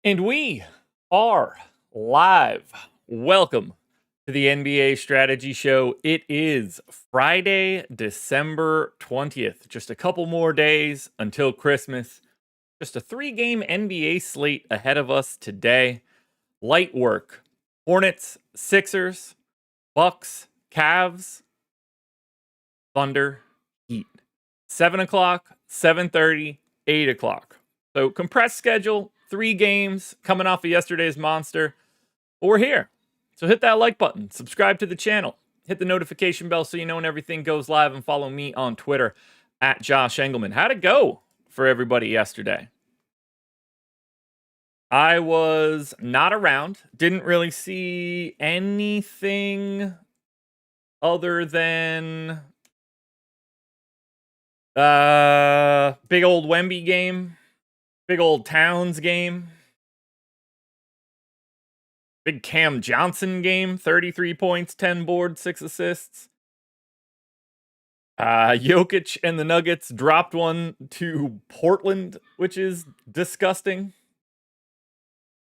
And we are live. Welcome to the NBA Strategy Show. It is Friday, December 20th. Just a couple more days until Christmas. Just a 3-game NBA slate ahead of us today. Light work. Hornets, Sixers, Bucks, Cavs, Thunder, Heat. 7 o'clock, 7:30, 8 o'clock. So compressed schedule. 3 games coming off of yesterday's monster. But we're here. So hit that like button. Subscribe to the channel. Hit the notification bell so you know when everything goes live. And follow me on Twitter at Josh Engleman. How'd it go for everybody yesterday? I was not around. Didn't really see anything other than big old Wemby game. Big old Towns game. Big Cam Johnson game. 33 points, 10 boards, 6 assists. Jokic and the Nuggets dropped one to Portland, which is disgusting.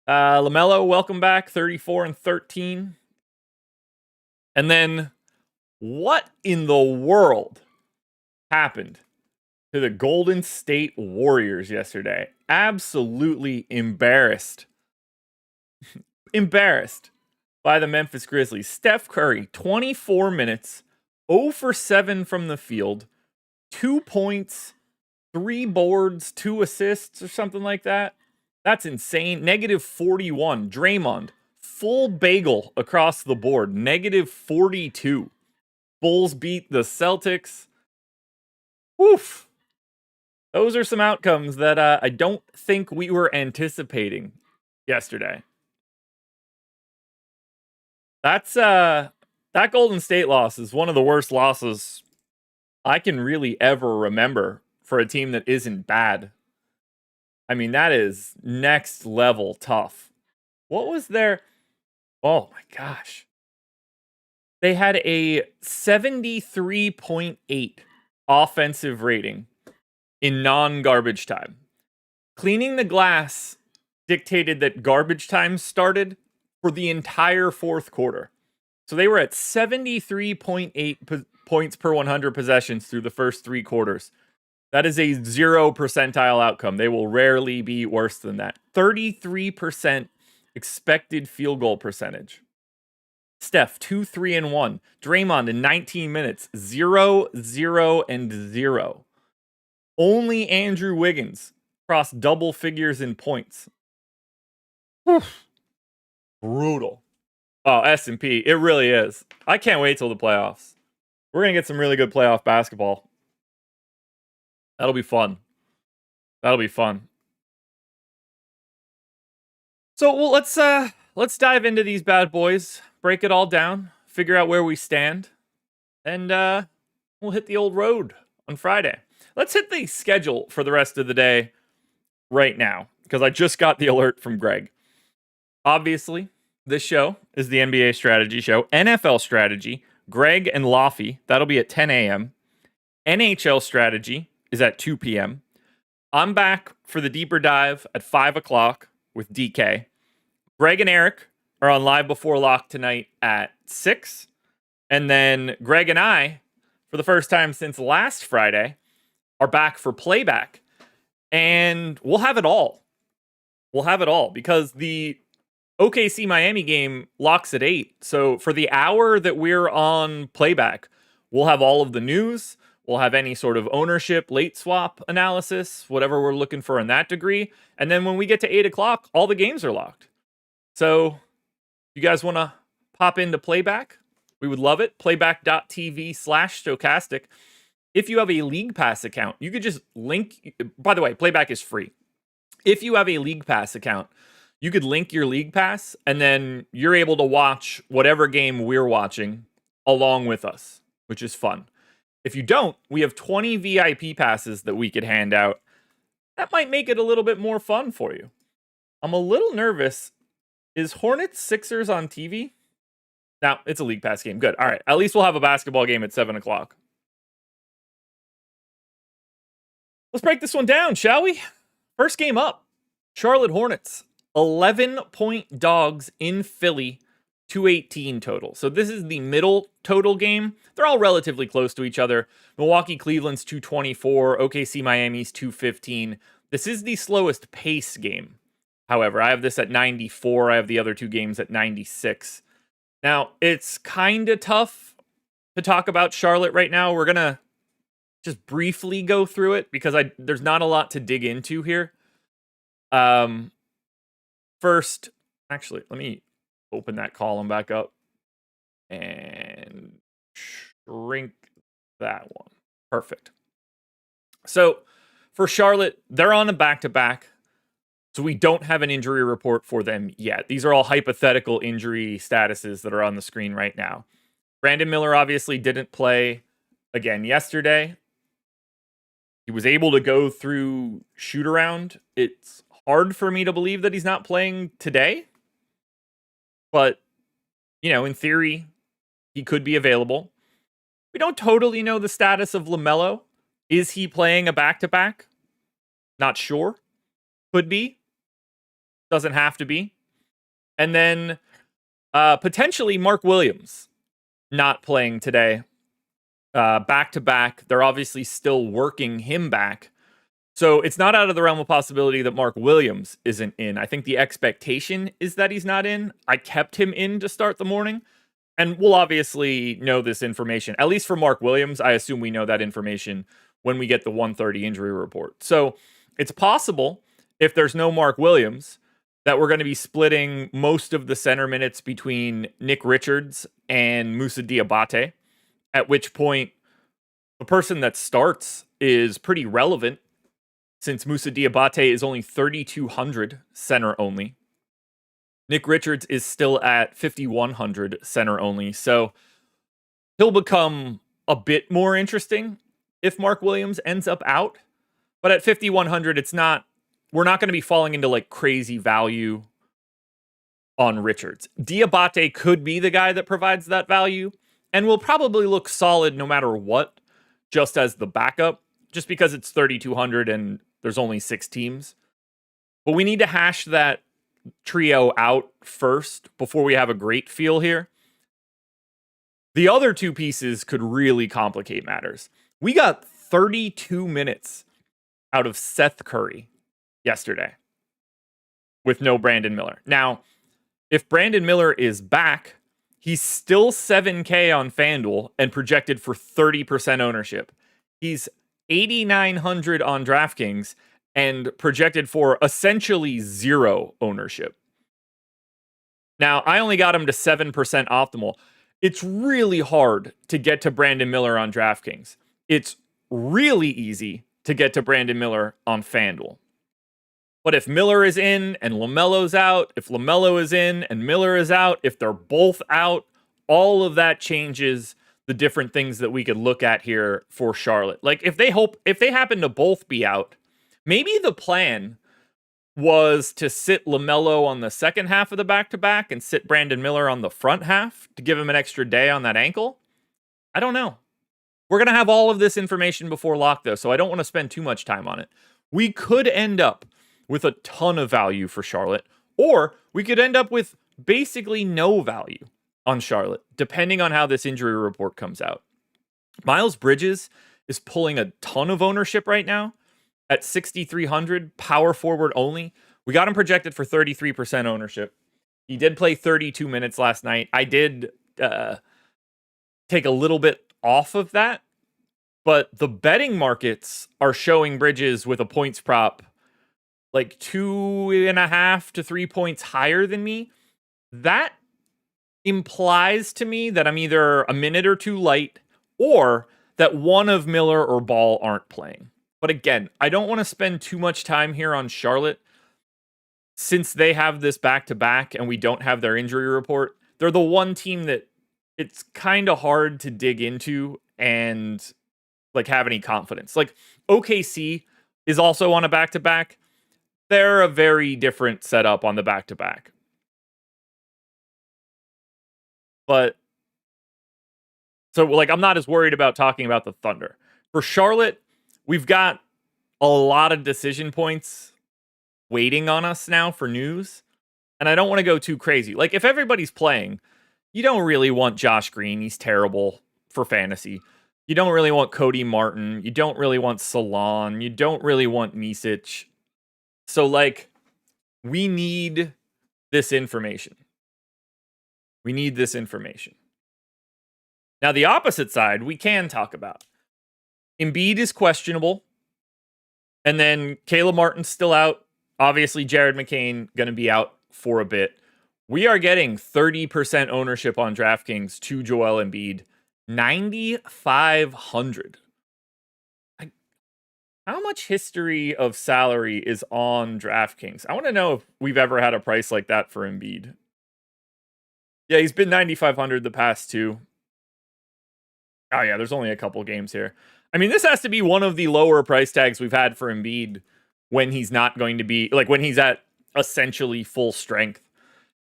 LaMelo, welcome back. 34 and 13. And then, what in the world happened to the Golden State Warriors yesterday? Absolutely embarrassed. Embarrassed by the Memphis Grizzlies. Steph Curry, 24 minutes, 0 for 7 from the field, 2 points, 3 boards, 2 assists, or something like that. That's insane. Negative 41. Draymond, full bagel across the board. Negative 42. Bulls beat the Celtics. Oof. Those are some outcomes that I don't think we were anticipating yesterday. That's that Golden State loss is one of the worst losses I can really ever remember for a team that isn't bad. I mean, that is next level tough. What was their... Oh my gosh. They had a 73.8 offensive rating in non-garbage time. Cleaning the glass dictated that garbage time started for the entire fourth quarter. So they were at 73.8 points per 100 possessions through the first 3 quarters. That is a 0 percentile outcome. They will rarely be worse than that. 33% expected field goal percentage. Steph, 2, 3, and 1. Draymond in 19 minutes, 0, 0, and 0. Only Andrew Wiggins crossed double figures in points. Whew. Brutal. Oh, S&P. It really is. I can't wait till the playoffs. We're going to get some really good playoff basketball. That'll be fun. That'll be fun. So, well, let's dive into these bad boys. Break it all down. Figure out where we stand. And we'll hit the old road on Friday. Let's hit the schedule for the rest of the day right now, because I just got the alert from Greg. Obviously, this show is the NBA Strategy Show. NFL Strategy, Greg and Laffy, that'll be at 10 a.m. NHL Strategy is at 2 p.m. I'm back for the deeper dive at 5 o'clock with DK. Greg and Eric are on Live Before Lock tonight at 6. And then Greg and I, for the first time since last Friday, are back for playback. And we'll have it all. We'll have it all because the OKC Miami game locks at 8. So for the hour that we're on playback, we'll have all of the news. We'll have any sort of ownership, late swap analysis, whatever we're looking for in that degree. And then when we get to 8 o'clock, all the games are locked. So you guys want to pop into playback? We would love it. Playback.tv/Stokastic. If you have a League Pass account, you could just link. By the way, playback is free. If you have a League Pass account, you could link your League Pass, and then you're able to watch whatever game we're watching along with us, which is fun. If you don't, we have 20 VIP passes that we could hand out. That might make it a little bit more fun for you. I'm a little nervous. Is Hornets Sixers on TV? No, it's a League Pass game. Good. All right. At least we'll have a basketball game at 7 o'clock. Let's break this one down, shall we? First game up. Charlotte Hornets, 11-point dogs in Philly, 218 total. So this is the middle total game. They're all relatively close to each other. Milwaukee, Cleveland's 224. OKC, Miami's 215. This is the slowest pace game. However, I have this at 94. I have the other two games at 96. Now, it's kind of tough to talk about Charlotte right now. We're going to just briefly go through it because there's not a lot to dig into here. First, actually, let me open that column back up and shrink that one. Perfect. So for Charlotte, they're on a back-to-back, so we don't have an injury report for them yet. These are all hypothetical injury statuses that are on the screen right now. Brandon Miller obviously didn't play again yesterday. He was able to go through shoot-around. It's hard for me to believe that he's not playing today. But, in theory, he could be available. We don't totally know the status of LaMelo. Is he playing a back-to-back? Not sure. Could be. Doesn't have to be. And then, potentially Mark Williams not playing today. Back-to-back. They're obviously still working him back. So it's not out of the realm of possibility that Mark Williams isn't in. I think the expectation is that he's not in. I kept him in to start the morning. And we'll obviously know this information. At least for Mark Williams, I assume we know that information when we get the 1:30 injury report. So it's possible, if there's no Mark Williams, that we're going to be splitting most of the center minutes between Nick Richards and Moussa Diabate, at which point the person that starts is pretty relevant, since Moussa Diabate is only 3,200 center only. Nick Richards is still at 5,100 center only. So he'll become a bit more interesting if Mark Williams ends up out. But at 5,100, we're not going to be falling into like crazy value on Richards. Diabate could be the guy that provides that value and will probably look solid no matter what, just as the backup, just because it's 3,200 and there's only 6 teams. But we need to hash that trio out first before we have a great feel here. The other two pieces could really complicate matters. We got 32 minutes out of Seth Curry yesterday with no Brandon Miller. Now, if Brandon Miller is back, he's still 7K on FanDuel and projected for 30% ownership. He's 8,900 on DraftKings and projected for essentially 0 ownership. Now, I only got him to 7% optimal. It's really hard to get to Brandon Miller on DraftKings. It's really easy to get to Brandon Miller on FanDuel. But if Miller is in and LaMelo's out, if LaMelo is in and Miller is out, if they're both out, all of that changes the different things that we could look at here for Charlotte. Like if they happen to both be out, maybe the plan was to sit LaMelo on the second half of the back-to-back and sit Brandon Miller on the front half to give him an extra day on that ankle. I don't know. We're going to have all of this information before lock, though, so I don't want to spend too much time on it. We could end up with a ton of value for Charlotte, or we could end up with basically no value on Charlotte, depending on how this injury report comes out. Miles Bridges is pulling a ton of ownership right now at 6,300, power forward only. We got him projected for 33% ownership. He did play 32 minutes last night. I did take a little bit off of that, but the betting markets are showing Bridges with a points prop like 2.5 to 3 points higher than me. That implies to me that I'm either a minute or two light or that one of Miller or Ball aren't playing. But again, I don't want to spend too much time here on Charlotte since they have this back-to-back and we don't have their injury report. They're the one team that it's kind of hard to dig into and like have any confidence. Like OKC is also on a back-to-back. They're a very different setup on the back-to-back. But so like I'm not as worried about talking about the Thunder. For Charlotte, we've got a lot of decision points waiting on us now for news. And I don't want to go too crazy. Like, if everybody's playing, you don't really want Josh Green. He's terrible for fantasy. You don't really want Cody Martin. You don't really want Salon. You don't really want Misic. So, like, we need this information. We need this information. Now, the opposite side, we can talk about. Embiid is questionable. And then Caleb Martin's still out. Obviously, Jared McCain going to be out for a bit. We are getting 30% ownership on DraftKings to Joel Embiid. 9,500. How much history of salary is on DraftKings? I want to know if we've ever had a price like that for Embiid. Yeah, he's been 9,500 the past two. Oh, yeah, there's only a couple games here. I mean, this has to be one of the lower price tags we've had for Embiid when he's not going to be, like, when he's at essentially full strength.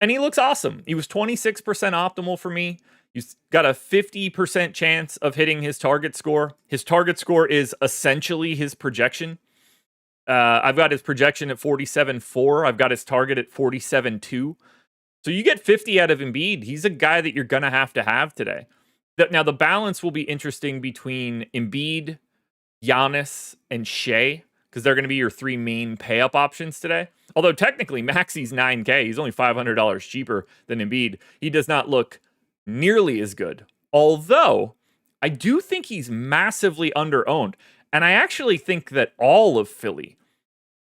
And he looks awesome. He was 26% optimal for me. He's got a 50% chance of hitting his target score. His target score is essentially his projection. I've got his projection at 47.4. I've got his target at 47.2. So you get 50 out of Embiid. He's a guy that you're going to have today. Now, the balance will be interesting between Embiid, Giannis, and Shea, because they're going to be your three main pay-up options today. Although technically, Maxi's $9K. He's only $500 cheaper than Embiid. He does not look nearly as good. Although, I do think he's massively underowned. And I actually think that all of Philly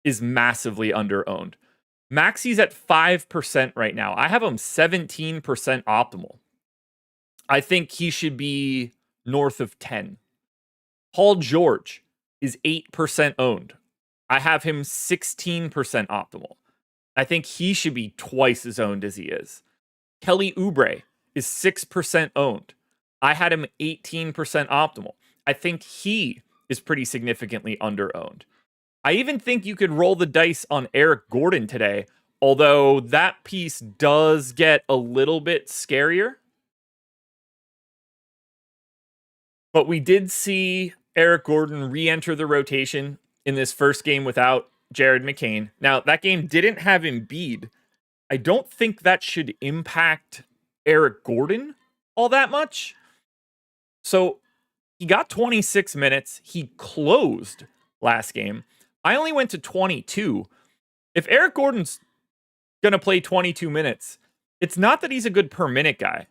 is massively underowned. Maxi's at 5% right now. I have him 17% optimal. I think he should be north of 10. Paul George is 8% owned. I have him 16% optimal. I think he should be twice as owned as he is. Kelly Oubre is 6% owned. I had him 18% optimal. I think he is pretty significantly underowned. I even think you could roll the dice on Eric Gordon today, although that piece does get a little bit scarier. But we did see Eric Gordon re-enter the rotation in this first game without Jared McCain. Now, that game didn't have Embiid. I don't think that should impact Eric Gordon all that much. So he got 26 minutes. He closed last game. I only went to 22. If Eric Gordon's going to play 22 minutes, it's not that he's a good per minute guy.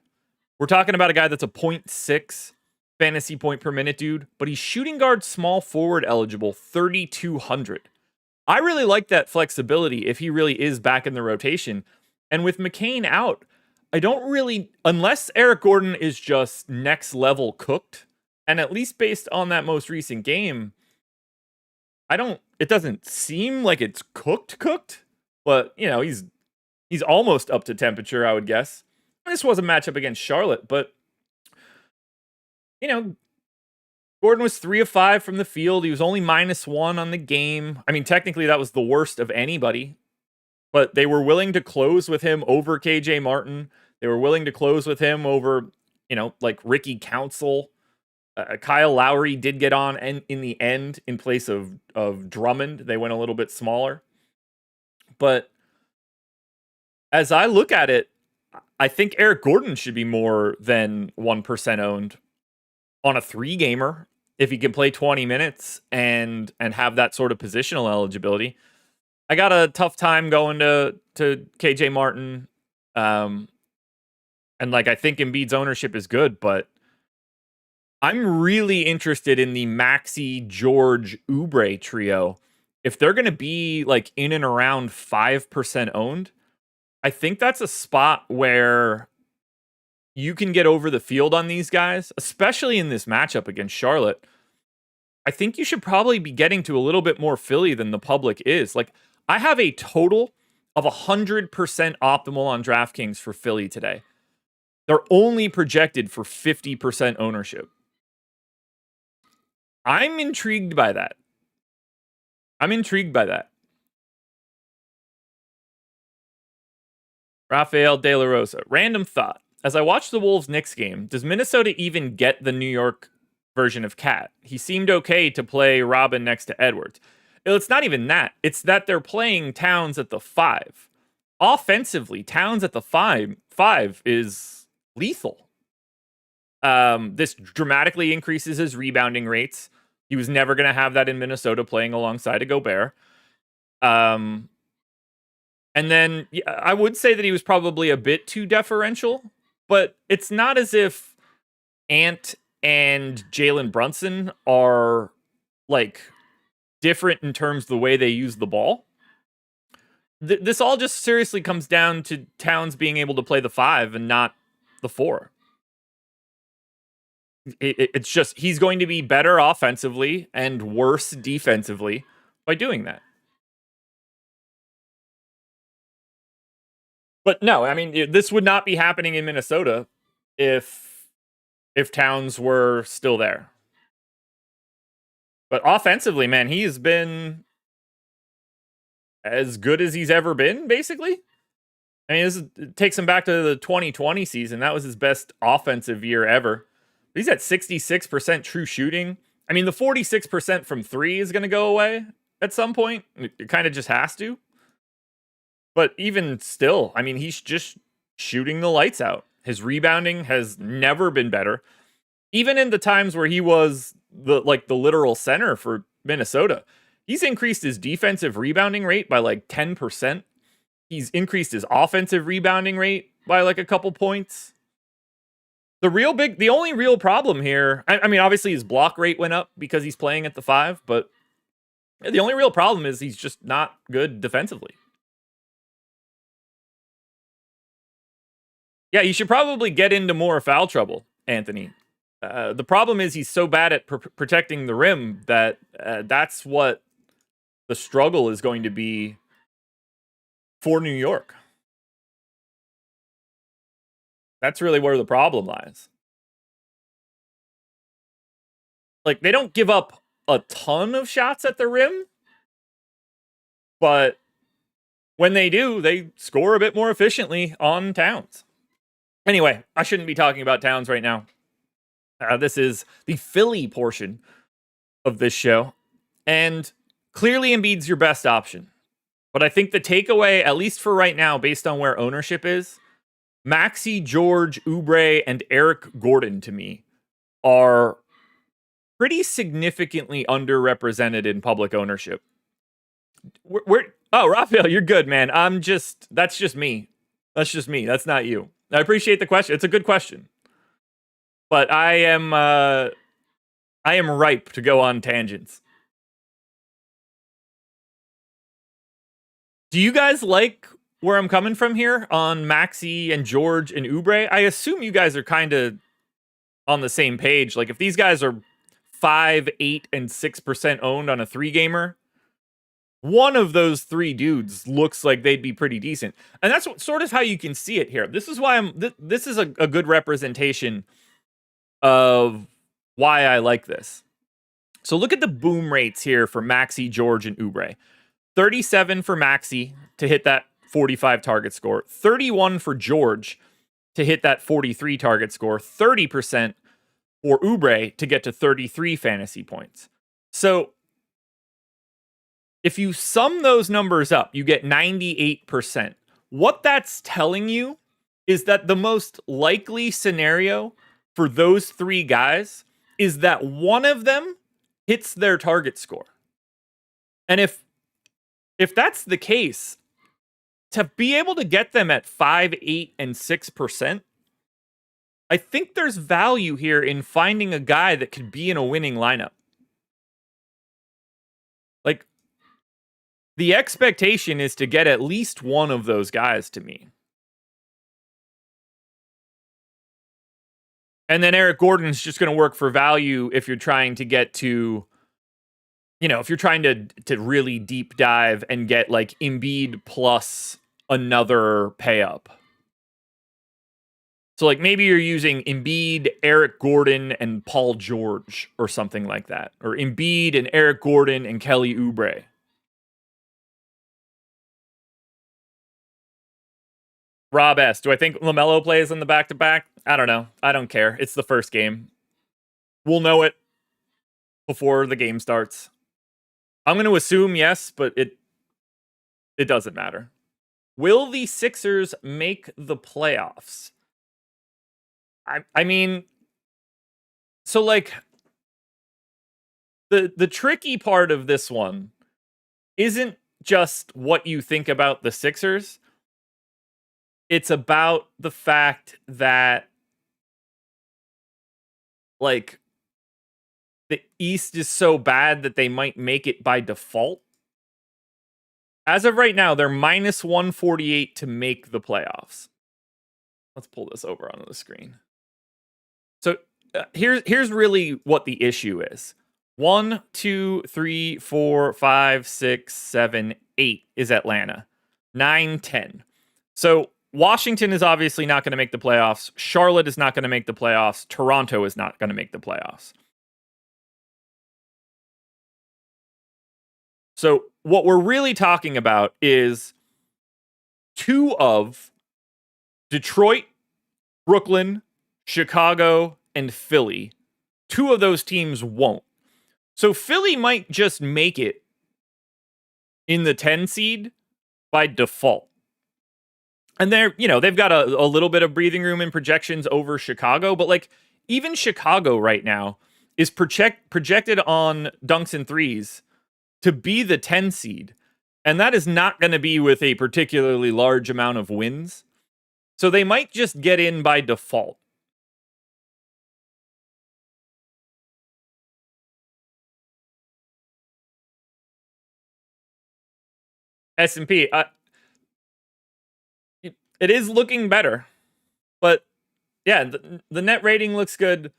We're talking about a guy that's a 0.6 fantasy point per minute dude, but he's shooting guard small forward eligible 3,200. I really like that flexibility if he really is back in the rotation. And with McCain out, I don't really, unless Eric Gordon is just next level cooked, and at least based on that most recent game, it doesn't seem like it's cooked, but you know, he's almost up to temperature, I would guess. And this was a matchup against Charlotte, but you know, Gordon was 3 of 5 from the field. He was only -1 on the game. I mean, technically that was the worst of anybody, but they were willing to close with him over KJ Martin. They were willing to close with him over, you know, like Ricky Council. Kyle Lowry did get on in the end in place of Drummond. They went a little bit smaller. But as I look at it, I think Eric Gordon should be more than 1% owned on a 3-gamer if he can play 20 minutes and have that sort of positional eligibility. I got a tough time going to KJ Martin. And like, I think Embiid's ownership is good, but I'm really interested in the Maxey, George, Oubre trio. If they're going to be like in and around 5% owned, I think that's a spot where you can get over the field on these guys, especially in this matchup against Charlotte. I think you should probably be getting to a little bit more Philly than the public is. Like, I have a total of 100% optimal on DraftKings for Philly today. They're only projected for 50% ownership. I'm intrigued by that. Rafael De La Rosa. Random thought. As I watched the Wolves-Knicks game, does Minnesota even get the New York version of Cat? He seemed okay to play Robin next to Edwards. It's not even that. It's that they're playing Towns at the 5. offensively, Towns at the five is lethal. This dramatically increases his rebounding rates. He was never going to have that in Minnesota playing alongside a Gobert. And then I would say that he was probably a bit too deferential, but it's not as if Ant and Jalen Brunson are like different in terms of the way they use the ball. This all just seriously comes down to Towns being able to play the 5 and not the 4. It's just he's going to be better offensively and worse defensively by doing that. But no, I mean, this would not be happening in Minnesota if Towns were still there. But offensively, man, he has been as good as he's ever been, basically. I mean, it takes him back to the 2020 season. That was his best offensive year ever. He's at 66% true shooting. I mean, the 46% from 3 is going to go away at some point. It kind of just has to. But even still, I mean, he's just shooting the lights out. His rebounding has never been better. Even in the times where he was the literal center for Minnesota, he's increased his defensive rebounding rate by like 10%. He's increased his offensive rebounding rate by like a couple points. The only real problem here, I mean, obviously his block rate went up because he's playing at the 5, but the only real problem is he's just not good defensively. Yeah, you should probably get into more foul trouble, Anthony. The problem is he's so bad at protecting the rim that that's what the struggle is going to be for New York. That's really where the problem lies. Like, they don't give up a ton of shots at the rim, but when they do, they score a bit more efficiently on Towns. Anyway, I shouldn't be talking about Towns right now. This is the Philly portion of this show. And clearly Embiid's your best option. But I think the takeaway, at least for right now, based on where ownership is, Maxey, George, Oubre, and Eric Gordon, to me, are pretty significantly underrepresented in public ownership. Oh, Raphael, you're good, man. That's just me. That's not you. I appreciate the question. It's a good question. But I am ripe to go on tangents. Do you guys like where I'm coming from here on Maxey and George and Oubre? I assume you guys are kind of on the same page. Like, if these guys are 5, 8, and 6% owned on a 3-gamer, one of those 3 dudes looks like they'd be pretty decent. And that's sort of how you can see it here. This is why this is a good representation of why I like this. So look at the boom rates here for Maxey, George, and Oubre. 37 for Maxey to hit that 45 target score. 31 for George to hit that 43 target score. 30% for Oubre to get to 33 fantasy points. So if you sum those numbers up, you get 98%. What that's telling you is that the most likely scenario for those 3 guys is that one of them hits their target score. And if that's the case, to be able to get them at 5, 8, and 6%, I think there's value here in finding a guy that could be in a winning lineup. Like, the expectation is to get at least one of those guys to me. And then Eric Gordon's just going to work for value if you're trying to get to, if you're trying to really deep dive and get like Embiid plus another pay up. So like maybe you're using Embiid, Eric Gordon, and Paul George or something like that. Or Embiid and Eric Gordon and Kelly Oubre. Rob S. Do I think LaMelo plays in the back-to-back? I don't know. I don't care. It's the first game. We'll know it before the game starts. I'm going to assume yes, but it doesn't matter. Will the Sixers make the playoffs? I mean, so like the tricky part of this one isn't just what you think about the Sixers. It's about the fact that like the East is so bad that they might make it by default. As of right now, they're minus 148 to make the playoffs. Let's pull this over onto the screen. So here's really what the issue is. 1, 2, 3, 4, 5, 6, 7, 8 is Atlanta. 9, 10. So Washington is obviously not going to make the playoffs. Charlotte is not going to make the playoffs. Toronto is not going to make the playoffs. So what we're really talking about is 2 of Detroit, Brooklyn, Chicago, and Philly. 2 of those teams won't. So Philly might just make it in the 10 seed by default. And they've got a little bit of breathing room in projections over Chicago, but like even Chicago right now is projected on dunks and threes to be the 10 seed. And that is not going to be with a particularly large amount of wins. So they might just get in by default. S&P, it is looking better. But yeah, the net rating looks good.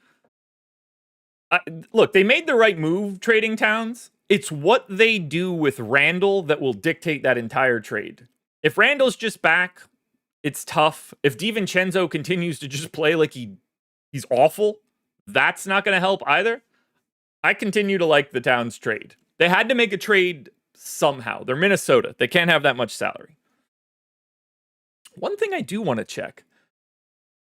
Look, they made the right move trading Towns. It's what they do with Randall that will dictate that entire trade. If Randall's just back, it's tough. If DiVincenzo continues to just play like he's awful, that's not going to help either. I continue to like the Towns trade. They had to make a trade somehow. They're Minnesota. They can't have that much salary. One thing I do want to check.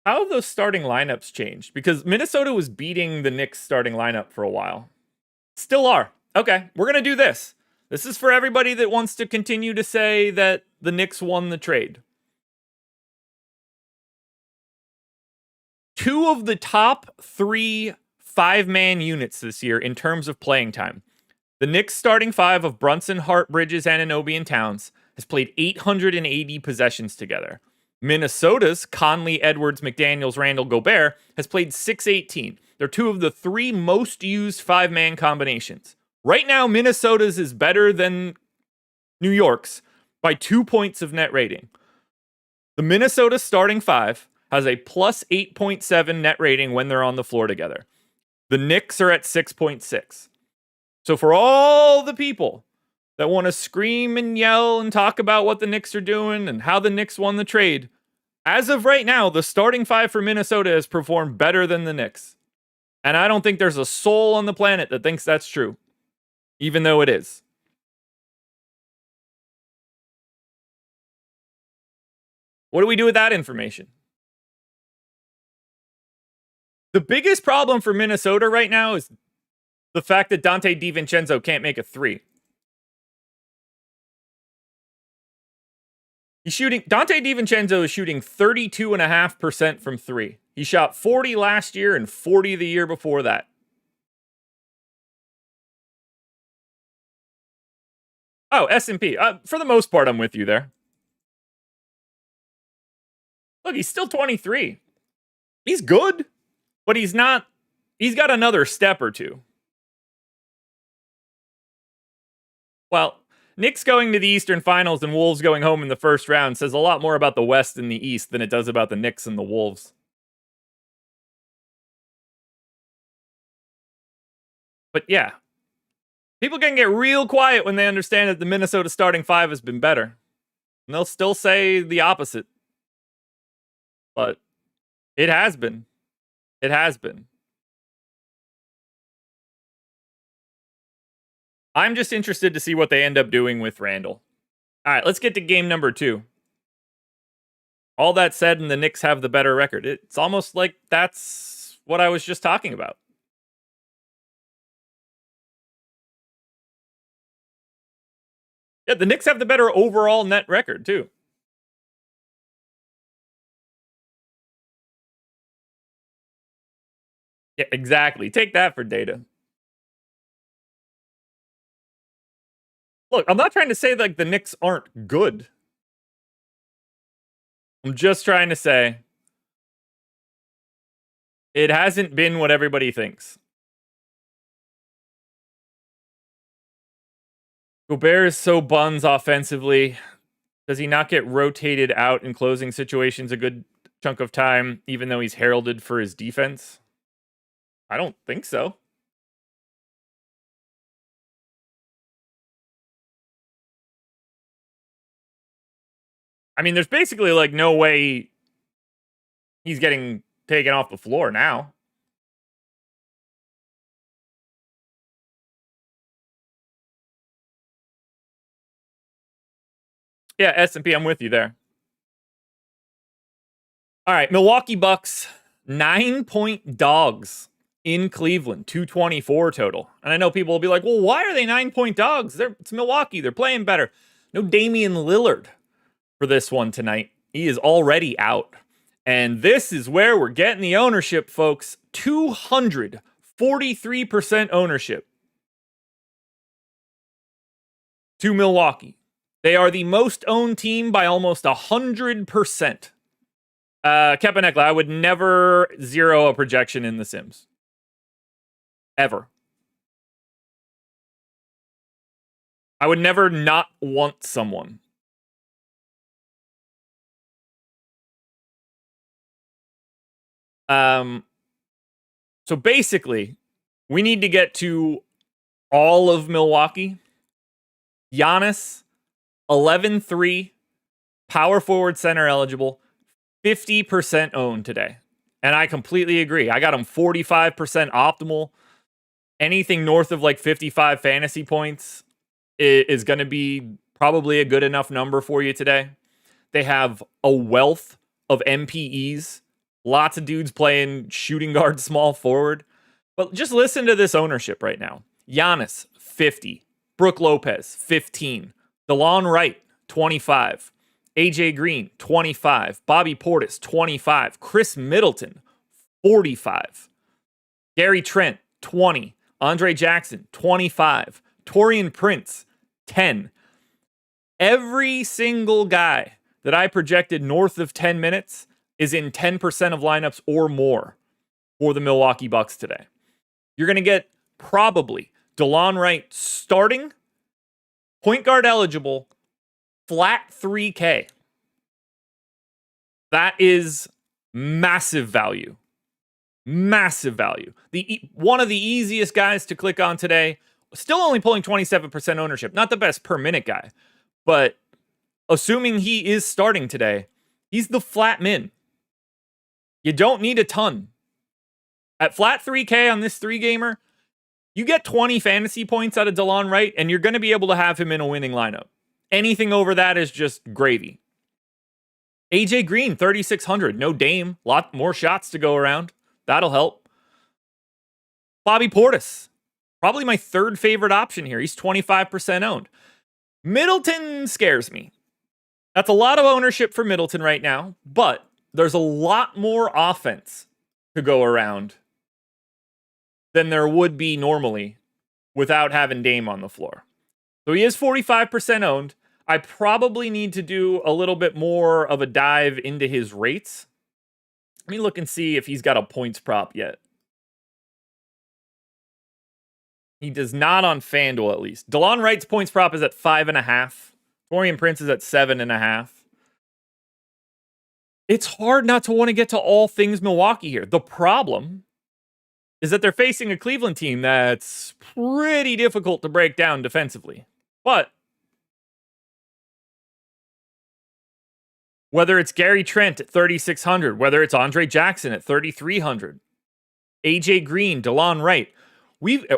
How have those starting lineups changed? Because Minnesota was beating the Knicks starting lineup for a while. Still are. Okay, we're going to do this. This is for everybody that wants to continue to say that the Knicks won the trade. 2 of the top 3 5-man units this year in terms of playing time. The Knicks starting 5 of Brunson, Hart, Bridges, Anunoby, and Towns has played 880 possessions together. Minnesota's Conley, Edwards, McDaniels, Randall, Gobert has played 618. They're 2 of the 3 most used 5-man combinations. Right now, Minnesota's is better than New York's by 2 points of net rating. The Minnesota starting 5 has a plus 8.7 net rating when they're on the floor together. The Knicks are at 6.6. So for all the people that want to scream and yell and talk about what the Knicks are doing and how the Knicks won the trade, as of right now, the starting 5 for Minnesota has performed better than the Knicks. And I don't think there's a soul on the planet that thinks that's true, even though it is. What do we do with that information? The biggest problem for Minnesota right now is the fact that Dante DiVincenzo can't make a 3. Dante DiVincenzo is shooting 32.5% from 3. He shot 40 last year and 40 the year before that. Oh, S&P. For the most part, I'm with you there. Look, he's still 23. He's good, but he's not. He's got another step or two. Well, Knicks going to the Eastern Finals and Wolves going home in the first round says a lot more about the West and the East than it does about the Knicks and the Wolves. But yeah, people can get real quiet when they understand that the Minnesota starting 5 has been better. And they'll still say the opposite. But it has been. It has been. I'm just interested to see what they end up doing with Randall. All right, let's get to game number 2. All that said, and the Knicks have the better record. It's almost like that's what I was just talking about. Yeah, the Knicks have the better overall net record, too. Yeah, exactly. Take that for data. Look, I'm not trying to say like the Knicks aren't good. I'm just trying to say it hasn't been what everybody thinks. Gobert is so buns offensively. Does he not get rotated out in closing situations a good chunk of time, even though he's heralded for his defense? I don't think so. I mean, there's basically like no way he's getting taken off the floor now. Yeah, S&P, I'm with you there. All right, Milwaukee Bucks, 9-point dogs in Cleveland, 224 total. And I know people will be like, well, why are they 9-point dogs? It's Milwaukee. They're playing better. No Damian Lillard for this one tonight. He is already out. And this is where we're getting the ownership, folks. 243% ownership to Milwaukee. They are the most owned team by almost 100%. Kepanekla, I would never zero a projection in The Sims. Ever. I would never not want someone. So basically, we need to get to all of Milwaukee. Giannis, 11-3, power forward center eligible, 50% owned today. And I completely agree. I got him 45% optimal. Anything north of like 55 fantasy points is going to be probably a good enough number for you today. They have a wealth of MPEs. Lots of dudes playing shooting guard, small forward. But just listen to this ownership right now. Giannis, 50. Brook Lopez, 15. DeLon Wright, 25. AJ Green, 25. Bobby Portis, 25. Chris Middleton, 45. Gary Trent, 20. Andre Jackson, 25. Taurean Prince, 10. Every single guy that I projected north of 10 minutes is in 10% of lineups or more for the Milwaukee Bucks today. You're going to get probably DeLon Wright starting, point guard eligible, flat 3K. That is massive value. Massive value. One of the easiest guys to click on today, still only pulling 27% ownership. Not the best per minute guy, but assuming he is starting today, he's the flat min. You don't need a ton. At flat 3K on this 3-gamer, you get 20 fantasy points out of DeLon Wright, and you're going to be able to have him in a winning lineup. Anything over that is just gravy. AJ Green, 3,600. No Dame. Lot more shots to go around. That'll help. Bobby Portis, probably my third favorite option here. He's 25% owned. Middleton scares me. That's a lot of ownership for Middleton right now, but there's a lot more offense to go around than there would be normally without having Dame on the floor. So he is 45% owned. I probably need to do a little bit more of a dive into his rates. Let me look and see if he's got a points prop yet. He does not on FanDuel, at least. DeLon Wright's points prop is at 5.5. Taurean Prince is at 7.5. It's hard not to want to get to all things Milwaukee here. The problem is that they're facing a Cleveland team that's pretty difficult to break down defensively. But whether it's Gary Trent at 3,600, whether it's Andre Jackson at 3,300, AJ Green, DeLon Wright,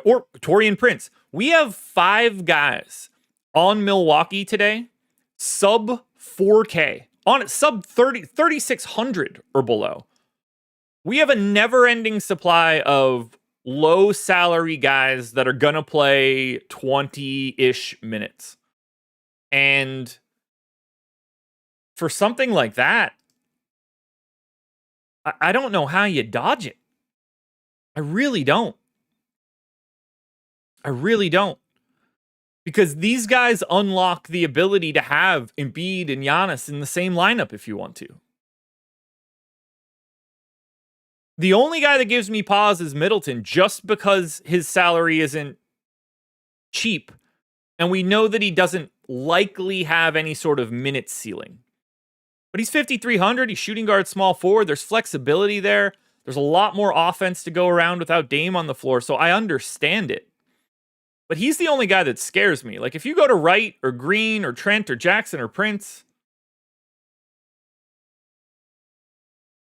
or Taurean Prince, we have 5 guys on Milwaukee today, sub 4K, on sub 3,600 or below. We have a never-ending supply of low salary guys that are going to play 20-ish minutes. And for something like that, I don't know how you dodge it. I really don't. I really don't. Because these guys unlock the ability to have Embiid and Giannis in the same lineup if you want to. The only guy that gives me pause is Middleton, just because his salary isn't cheap. And we know that he doesn't likely have any sort of minute ceiling. But he's 5,300. He's shooting guard, small forward. There's flexibility there. There's a lot more offense to go around without Dame on the floor. So I understand it. But he's the only guy that scares me. Like, if you go to Wright or Green or Trent or Jackson or Prince,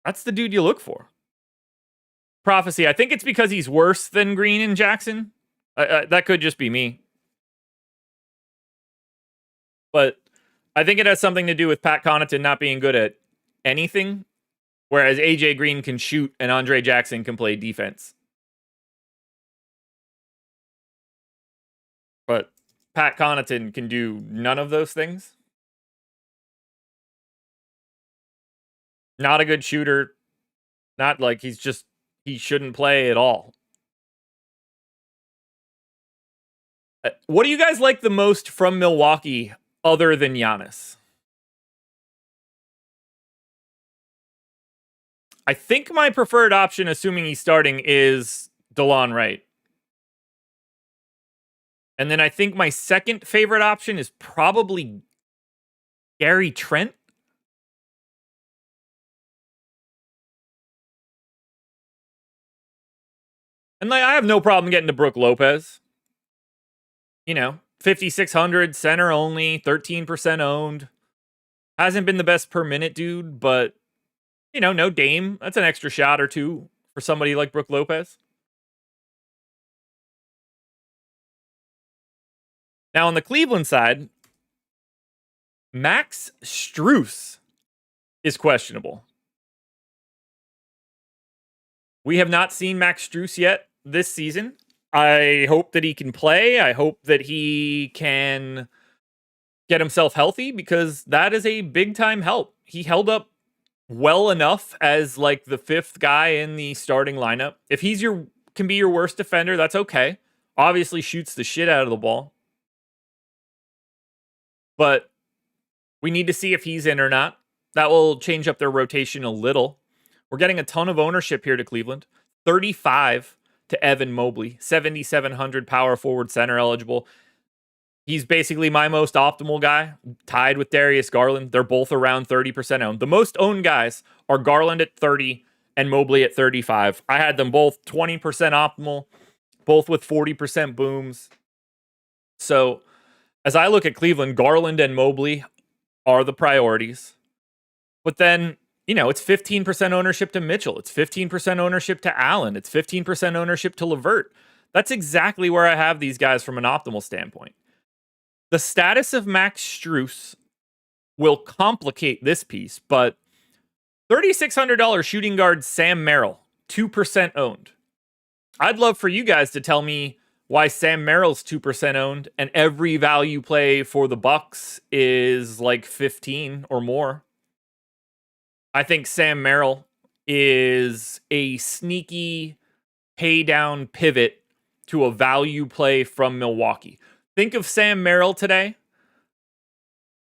that's the dude you look for. Prophecy, I think it's because he's worse than Green and Jackson. That could just be me. But I think it has something to do with Pat Connaughton not being good at anything, whereas AJ Green can shoot and Andre Jackson can play defense. But Pat Connaughton can do none of those things. Not a good shooter. Not like he shouldn't play at all. What do you guys like the most from Milwaukee other than Giannis? I think my preferred option, assuming he's starting, is DeLon Wright. And then I think my second favorite option is probably Gary Trent. And I have no problem getting to Brook Lopez. 5,600, center only, 13% owned. Hasn't been the best per minute dude, but, no Dame. That's an extra shot or two for somebody like Brook Lopez. Now, on the Cleveland side, Max Strus is questionable. We have not seen Max Strus yet this season. I hope that he can play. I hope that he can get himself healthy, because that is a big-time help. He held up well enough as like the fifth guy in the starting lineup. If he's can be your worst defender, that's okay. Obviously shoots the shit out of the ball. But we need to see if he's in or not. That will change up their rotation a little. We're getting a ton of ownership here to Cleveland. 35 to Evan Mobley, 7,700 power forward center eligible. He's basically my most optimal guy, tied with Darius Garland. They're both around 30% owned. The most owned guys are Garland at 30 and Mobley at 35. I had them both 20% optimal, both with 40% booms. So as I look at Cleveland, Garland and Mobley are the priorities. But then, it's 15% ownership to Mitchell. It's 15% ownership to Allen. It's 15% ownership to LeVert. That's exactly where I have these guys from an optimal standpoint. The status of Max Strus will complicate this piece, but $3,600 shooting guard Sam Merrill, 2% owned. I'd love for you guys to tell me why Sam Merrill's 2% owned and every value play for the Bucks is like 15 or more. I think Sam Merrill is a sneaky pay down pivot to a value play from Milwaukee. Think of Sam Merrill today.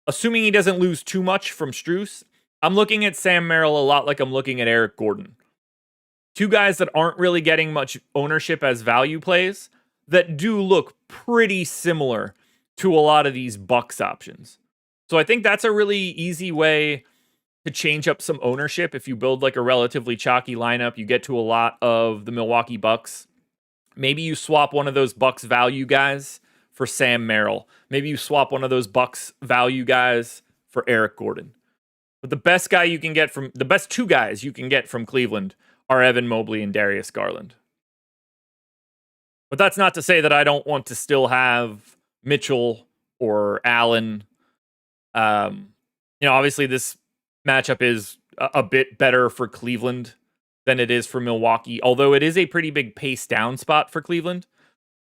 Assuming he doesn't lose too much from Strus, I'm looking at Sam Merrill a lot like I'm looking at Eric Gordon. Two guys that aren't really getting much ownership as value plays that do look pretty similar to a lot of these Bucks options. So I think that's a really easy way to change up some ownership. If you build like a relatively chalky lineup, you get to a lot of the Milwaukee Bucks. Maybe you swap one of those Bucks value guys for Sam Merrill. Maybe you swap one of those Bucks value guys for Eric Gordon. But the best two guys you can get from Cleveland are Evan Mobley and Darius Garland. But that's not to say that I don't want to still have Mitchell or Allen. Obviously this matchup is a bit better for Cleveland than it is for Milwaukee, although it is a pretty big pace down spot for Cleveland.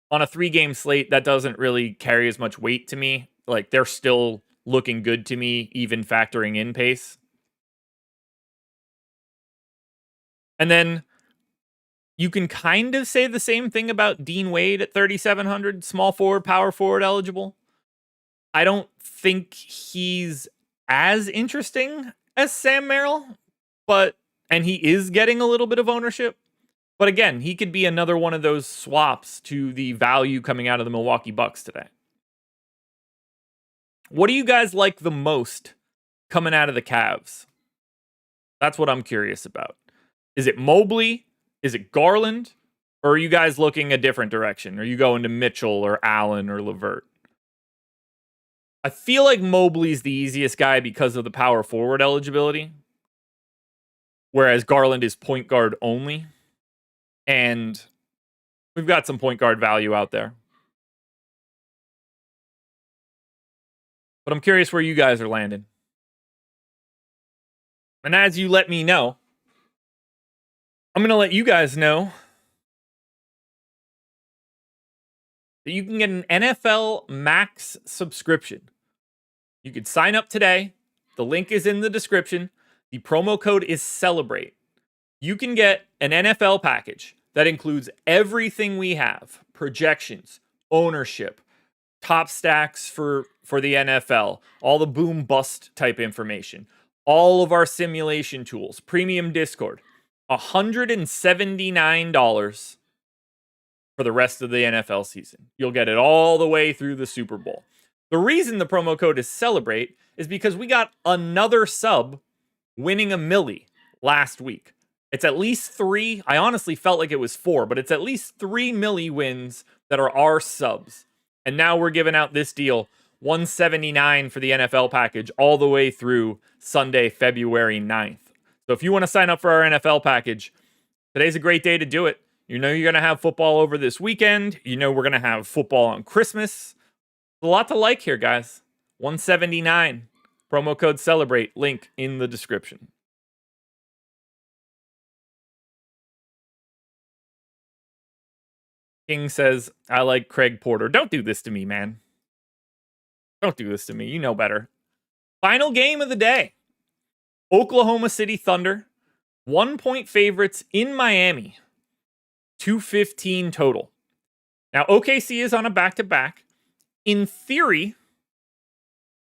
On a 3-game slate, that doesn't really carry as much weight to me. Like, they're still looking good to me, even factoring in pace. And then You can kind of say the same thing about Dean Wade at 3,700, small forward, power forward eligible. I don't think he's as interesting as Sam Merrill, and he is getting a little bit of ownership. But again, he could be another one of those swaps to the value coming out of the Milwaukee Bucks today. What do you guys like the most coming out of the Cavs? That's what I'm curious about. Is it Mobley? Is it Garland? Or are you guys looking a different direction? Are you going to Mitchell or Allen or LeVert? I feel like Mobley's the easiest guy because of the power forward eligibility, whereas Garland is point guard only. And we've got some point guard value out there. But I'm curious where you guys are landing. And as you let me know, I'm going to let you guys know that you can get an NFL Max subscription. You could sign up today. The link is in the description. The promo code is CELEBRATE. You can get an NFL package that includes everything we have: projections, ownership, top stacks for the NFL, all the boom bust type information, all of our simulation tools, premium Discord. $179 for the rest of the NFL season. You'll get it all the way through the Super Bowl. The reason the promo code is CELEBRATE is because we got another sub winning a milli last week. It's at least 3. I honestly felt like it was 4, but it's at least 3 milli wins that are our subs. And now we're giving out this deal, $179 for the NFL package all the way through Sunday, February 9th. So if you want to sign up for our NFL package, today's a great day to do it. You know you're going to have football over this weekend. You know we're going to have football on Christmas. A lot to like here, guys. $179. Promo code CELEBRATE. Link in the description. King says, I like Craig Porter. Don't do this to me, man. Don't do this to me. You know better. Final game of the day. Oklahoma City Thunder. 1-point favorites in Miami. 215 total. Now, OKC is on a back-to-back. In theory,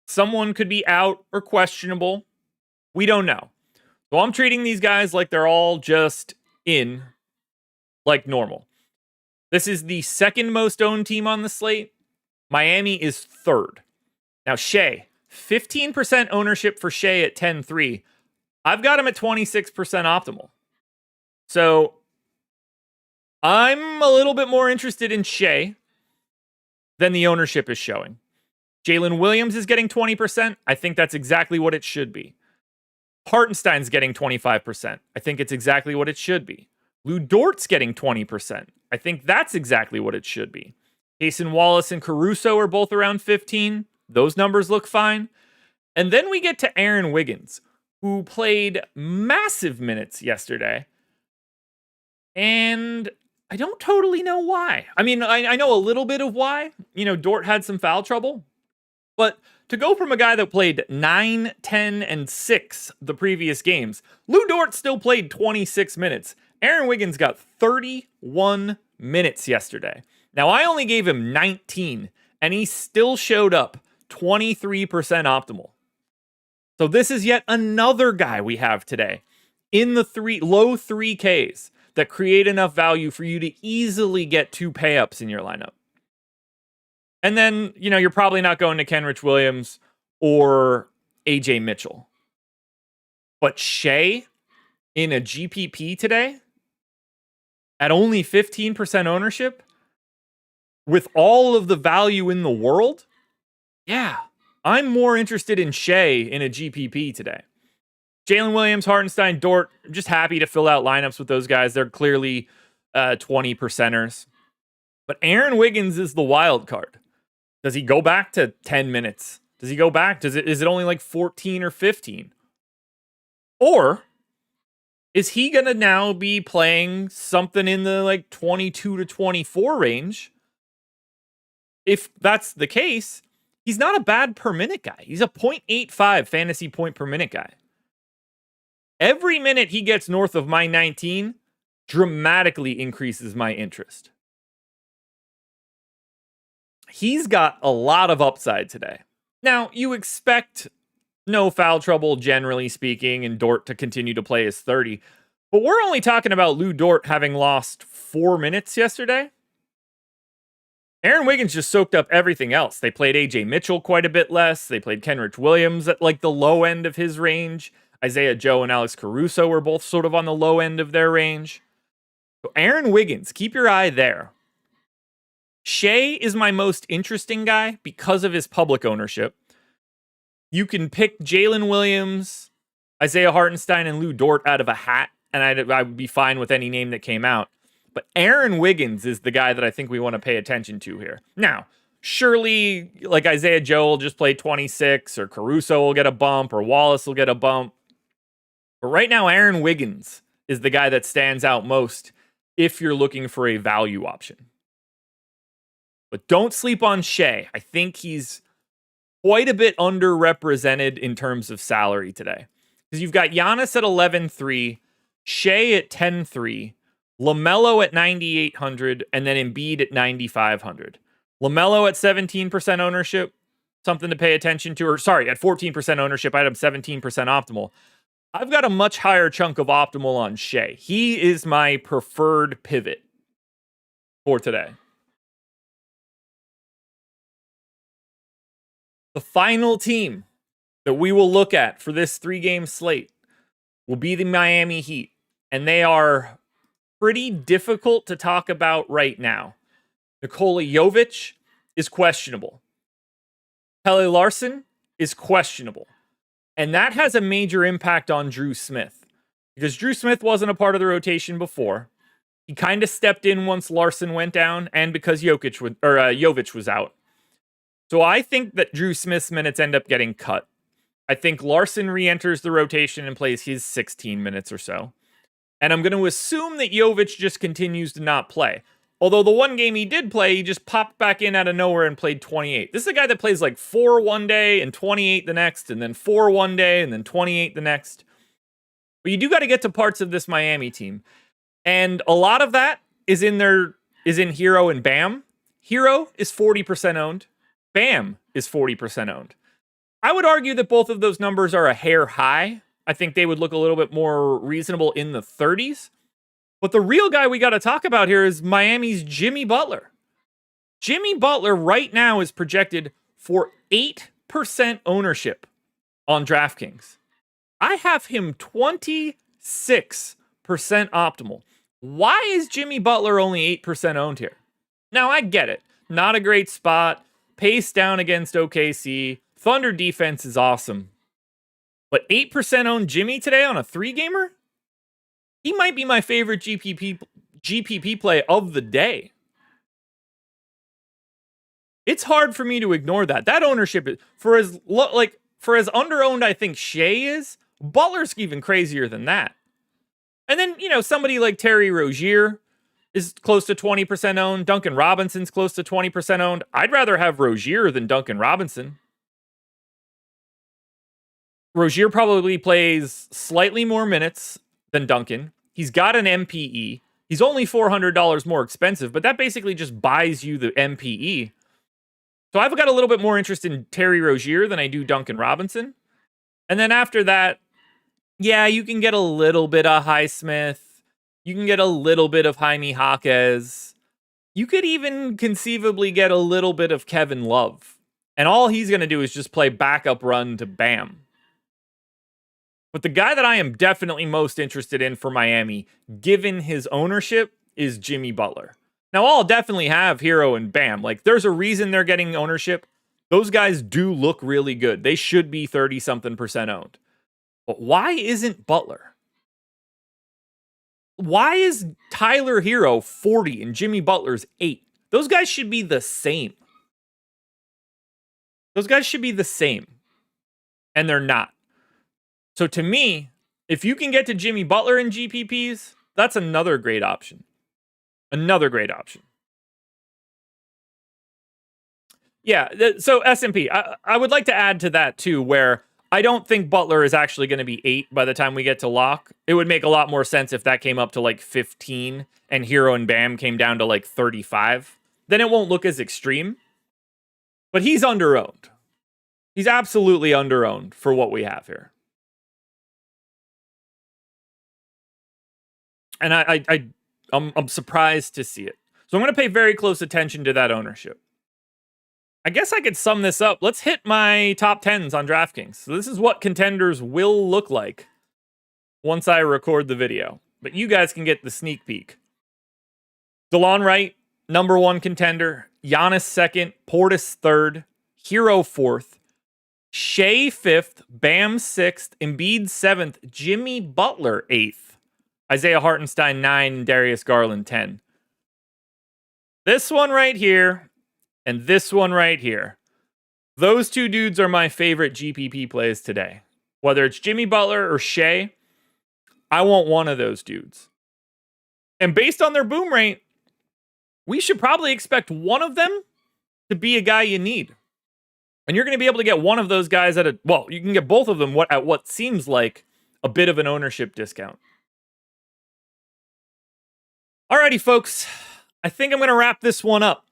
someone could be out or questionable. We don't know. So I'm treating these guys like they're all just in, like normal. This is the second most owned team on the slate. Miami is third. Now, Shea, 15% ownership for Shea at 10-3. I've got him at 26% optimal. So I'm a little bit more interested in Shea than the ownership is showing. Jalen Williams is getting 20%. I think that's exactly what it should be. Hartenstein's getting 25%. I think it's exactly what it should be. Lou Dort's getting 20%. I think that's exactly what it should be. Jason Wallace and Caruso are both around 15. Those numbers look fine. And then we get to Aaron Wiggins, who played massive minutes yesterday. And I don't totally know why. I mean, I know a little bit of why. You know, Dort had some foul trouble. But to go from a guy that played 9, 10, and 6 the previous games, Lou Dort still played 26 minutes. Aaron Wiggins got 31 minutes yesterday. Now, I only gave him 19, and he still showed up 23% optimal. So this is yet another guy we have today in the low 3Ks that create enough value for you to easily get 2 pay-ups in your lineup. And then, you know, you're probably not going to Kenrich Williams or AJ Mitchell. But Shea in a GPP today at only 15% ownership with all of the value in the world, yeah, I'm more interested in Shea in a GPP today. Jalen Williams, Hartenstein, Dort, I'm just happy to fill out lineups with those guys. They're clearly 20%ers. But Aaron Wiggins is the wild card. Does he go back to 10 minutes? Does he go back? Is it only like 14 or 15? Or is he going to now be playing something in the like 22 to 24 range? If that's the case, he's not a bad per minute guy. He's a 0.85 fantasy point per minute guy. Every minute he gets north of my 19 dramatically increases my interest. He's got a lot of upside today. Now, you expect no foul trouble, generally speaking, and Dort to continue to play his 30. But we're only talking about Lou Dort having lost 4 minutes yesterday. Aaron Wiggins just soaked up everything else. They played AJ Mitchell quite a bit less. They played Kenrich Williams at like the low end of his range. Isaiah Joe and Alex Caruso were both sort of on the low end of their range. So Aaron Wiggins, keep your eye there. Shea is my most interesting guy because of his public ownership. You can pick Jalen Williams, Isaiah Hartenstein, and Lou Dort out of a hat, and I would be fine with any name that came out. But Aaron Wiggins is the guy that I think we want to pay attention to here. Now, surely, like Isaiah Joe will just play 26, or Caruso will get a bump, or Wallace will get a bump. But right now, Aaron Wiggins is the guy that stands out most if you're looking for a value option. But don't sleep on Shea. I think he's quite a bit underrepresented in terms of salary today. Because you've got Giannis at 11.3, Shea at 10.3, LaMelo at 9,800, and then Embiid at 9,500. LaMelo at 17% ownership, something to pay attention to. Or sorry, at 14% ownership, I had him 17% optimal. I've got a much higher chunk of optimal on Shea. He is my preferred pivot for today. The final team that we will look at for this 3-game slate will be the Miami Heat. And they are pretty difficult to talk about right now. Nikola Jovic is questionable. Pelle Larsson is questionable. And that has a major impact on Drew Smith. Because Drew Smith wasn't a part of the rotation before. He kind of stepped in once Larsson went down, and because Jovic was out. So I think that Drew Smith's minutes end up getting cut. I think Larsson re-enters the rotation and plays his 16 minutes or so. And I'm going to assume that Jovic just continues to not play. Although the one game he did play, he just popped back in out of nowhere and played 28. This is a guy that plays like 4 one day and 28 the next, and then 4 one day and then 28 the next. But you do got to get to parts of this Miami team. And a lot of that is in Hero and Bam. Hero is 40% owned. Bam is 40% owned. I would argue that both of those numbers are a hair high. I think they would look a little bit more reasonable in the 30s. But the real guy we got to talk about here is Miami's Jimmy Butler. Jimmy Butler right now is projected for 8% ownership on DraftKings. I have him 26% optimal. Why is Jimmy Butler only 8% owned here? Now, I get it. Not a great spot. Pace down against OKC. Thunder defense is awesome. But 8% owned Jimmy today on a 3-gamer? He might be my favorite GPP play of the day. It's hard for me to ignore that. That ownership is for as under-owned I think Shea is, Butler's even crazier than that. And then, somebody like Terry Rozier is close to 20% owned. Duncan Robinson's close to 20% owned. I'd rather have Rozier than Duncan Robinson. Rozier probably plays slightly more minutes than Duncan. He's got an MPE. He's only $400 more expensive, but that basically just buys you the MPE. So I've got a little bit more interest in Terry Rozier than I do Duncan Robinson. And then after that, yeah, you can get a little bit of Highsmith. You can get a little bit of Jaime Jaquez. You could even conceivably get a little bit of Kevin Love. And all he's going to do is just play backup run to Bam. But the guy that I am definitely most interested in for Miami, given his ownership, is Jimmy Butler. Now, I'll definitely have Hero and Bam. Like, there's a reason they're getting ownership. Those guys do look really good. They should be 30-something% owned. But why isn't Butler? Why is Tyler Hero 40 and Jimmy Butler's 8? Those guys should be the same. Those guys should be the same. And they're not. So to me, if you can get to Jimmy Butler in GPPs, that's another great option. Another great option. Yeah, so S&P, I would like to add to that too, where I don't think Butler is actually going to be 8 by the time we get to lock. It would make a lot more sense if that came up to like 15 and Hero and Bam came down to like 35. Then it won't look as extreme. But he's underowned. He's absolutely underowned for what we have here. And I'm surprised to see it. So I'm going to pay very close attention to that ownership. I guess I could sum this up. Let's hit my top 10s on DraftKings. So this is what contenders will look like once I record the video. But you guys can get the sneak peek. DeLon Wright, number 1 contender. Giannis 2nd. Portis 3rd. Hero 4th. Shea 5th. Bam 6th. Embiid 7th. Jimmy Butler 8th. Isaiah Hartenstein 9. And Darius Garland 10. This one right here and this one right here. Those 2 dudes are my favorite GPP plays today. Whether it's Jimmy Butler or Shea, I want one of those dudes. And based on their boom rate, we should probably expect one of them to be a guy you need. And you're going to be able to get one of those guys at you can get both of them at what seems like a bit of an ownership discount. Alrighty, folks. I think I'm going to wrap this one up.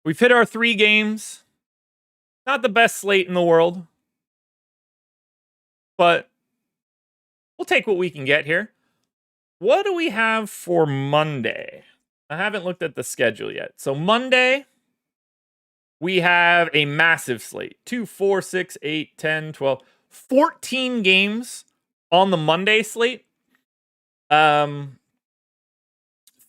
We've hit our 3 games. Not the best slate in the world. But we'll take what we can get here. What do we have for Monday? I haven't looked at the schedule yet. So Monday, we have a massive slate. 2, 4, 6, 8, 10, 12, 14 games on the Monday slate.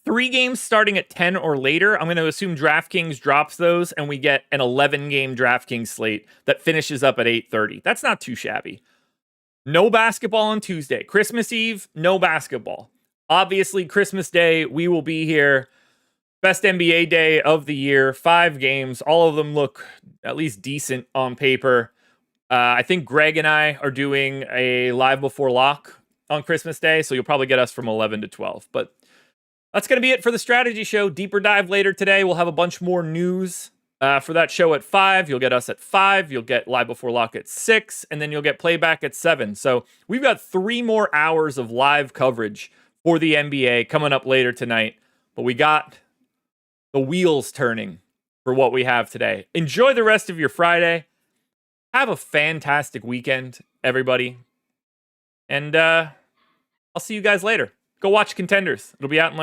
3 games starting at 10 or later. I'm going to assume DraftKings drops those and we get an 11-game DraftKings slate that finishes up at 8:30. That's not too shabby. No basketball on Tuesday. Christmas Eve, no basketball. Obviously, Christmas Day, we will be here. Best NBA day of the year. 5 games. All of them look at least decent on paper. I think Greg and I are doing a live before lock on Christmas Day, so you'll probably get us from 11 to 12. But that's going to be it for the strategy show. Deeper dive later today. We'll have a bunch more news for that show at 5. You'll get us at 5. You'll get live before lock at 6. And then you'll get playback at 7. So we've got 3 more hours of live coverage for the NBA coming up later tonight. But we got the wheels turning for what we have today. Enjoy the rest of your Friday. Have a fantastic weekend, everybody. And I'll see you guys later. Go watch Contenders. It'll be out in